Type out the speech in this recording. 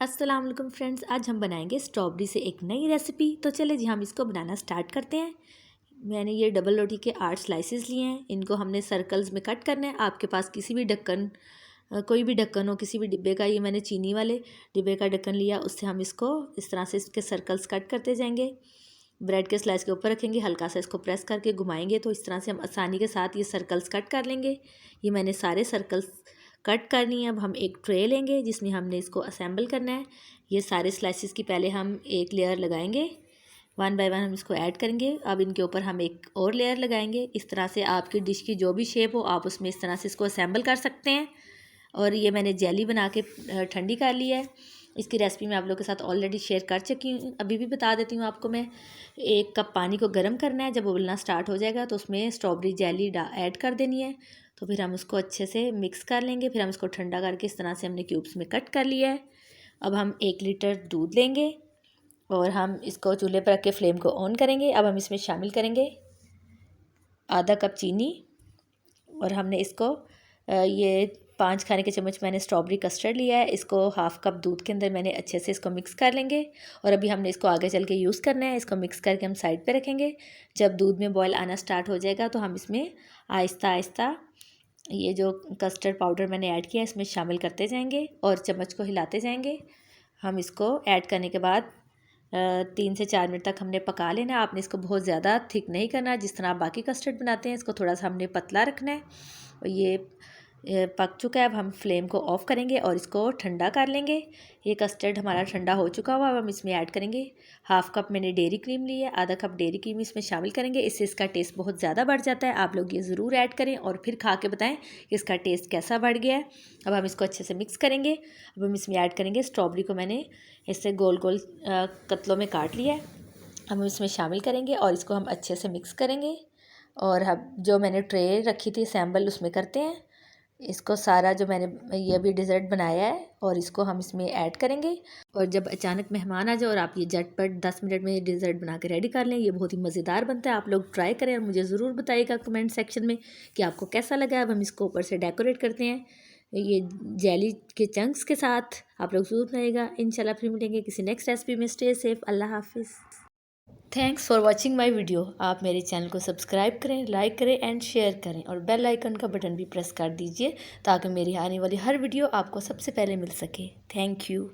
अस्सलाम वालेकुम फ्रेंड्स, आज हम बनाएंगे स्ट्रॉबेरी से एक नई रेसिपी। तो चले जी हम इसको बनाना स्टार्ट करते हैं। मैंने ये डबल रोटी के 8 स्लाइसेस लिए हैं। इनको हमने सर्कल्स में कट करना है। आपके पास किसी भी ढक्कन कोई भी ढक्कन हो, किसी भी डिब्बे का, ये मैंने चीनी वाले डिब्बे का ढक्कन लिया, उससे हम इसको इस तरह से इसके सर्कल्स कट करते जाएंगे। ब्रेड के स्लाइस के ऊपर रखेंगे, हल्का सा इसको प्रेस करके घुमाएंगे तो इस तरह से हम आसानी के साथ ये सर्कल्स कट कर लेंगे। ये मैंने सारे सर्कल्स कट करनी है। अब हम एक ट्रे लेंगे जिसमें हमने इसको असेंबल करना है। ये सारे स्लाइसेस की पहले हम एक लेयर लगाएंगे, वन बाय वन हम इसको ऐड करेंगे। अब इनके ऊपर हम एक और लेयर लगाएंगे। इस तरह से आपकी डिश की जो भी शेप हो आप उसमें इस तरह से इसको असेंबल कर सकते हैं। और ये मैंने जेली बना के ठंडी कर ली है। इसकी रेसिपी मैं आप लोगों के साथ ऑलरेडी शेयर कर चुकी हूँ, अभी भी बता देती हूँ आपको मैं। 1 कप पानी को गर्म करना है। जब उबलना स्टार्ट हो जाएगा तो उसमें स्ट्रॉबेरी जेली ऐड कर देनी है। तो फिर हम उसको अच्छे से मिक्स कर लेंगे। फिर हम इसको ठंडा करके इस तरह से हमने क्यूब्स में कट कर लिया है। अब हम 1 लीटर दूध लेंगे और हम इसको चूल्हे पर रख के फ्लेम को ऑन करेंगे। अब हम इसमें शामिल करेंगे आधा कप चीनी और हमने इसको ये 5 खाने के चम्मच मैंने स्ट्रॉबेरी कस्टर्ड लिया है। इसको हाफ़ कप दूध के अंदर मैंने अच्छे से इसको मिक्स कर लेंगे। और अभी हमने इसको आगे चल के यूज़ करना है। इसको मिक्स करके हम साइड पे रखेंगे। जब दूध में बॉयल आना स्टार्ट हो जाएगा तो हम इसमें आहिस्ता आहिस्ता ये जो कस्टर्ड पाउडर मैंने ऐड किया है इसमें शामिल करते जाएंगे और चम्मच को हिलाते जाएंगे। हम इसको ऐड करने के बाद 3 से 4 मिनट तक हमने पका लेना है। आपने इसको बहुत ज़्यादा थिक नहीं करना, जिस तरह आप बाकी कस्टर्ड बनाते हैं इसको थोड़ा सा हमने पतला रखना है। और ये पक चुका है। अब हम फ्लेम को ऑफ़ करेंगे और इसको ठंडा कर लेंगे। ये कस्टर्ड हमारा ठंडा हो चुका हुआ। अब हम इसमें ऐड करेंगे हाफ़ कप मैंने डेयरी क्रीम ली है, आधा कप डेयरी क्रीम इसमें शामिल करेंगे। इससे इसका टेस्ट बहुत ज़्यादा बढ़ जाता है। आप लोग ये ज़रूर ऐड करें और फिर खा के बताएं कि इसका टेस्ट कैसा बढ़ गया है। अब हम इसको अच्छे से मिक्स करेंगे। अब हम इसमें ऐड करेंगे स्ट्रॉबेरी को मैंने इससे गोल गोल कतलों में काट लिया है। हम इसमें शामिल करेंगे और इसको हम अच्छे से मिक्स करेंगे। और हम जो मैंने ट्रे रखी थी सैम्बल उसमें करते हैं इसको सारा, जो मैंने ये अभी डिज़र्ट बनाया है और इसको हम इसमें ऐड करेंगे। और जब अचानक मेहमान आ जाए और आप ये झटपट 10 मिनट में ये डिज़र्ट बना के रेडी कर लें, ये बहुत ही मज़ेदार बनता है। आप लोग ट्राई करें और मुझे ज़रूर बताइएगा कमेंट सेक्शन में कि आपको कैसा लगा। अब हम इसको ऊपर से डेकोरेट करते हैं ये जेली के चंक्स के साथ। आप लोग ज़रूर बनाइएगा। इंशाल्लाह फिर मिलेंगे किसी नेक्स्ट रेसिपी में। स्टे सेफ, अल्लाह हाफिज़। Thanks for watching my video. आप मेरे चैनल को सब्सक्राइब करें, लाइक करें एंड शेयर करें और बेल आइकन का बटन भी प्रेस कर दीजिए ताकि मेरी आने वाली हर वीडियो आपको सबसे पहले मिल सके। Thank you.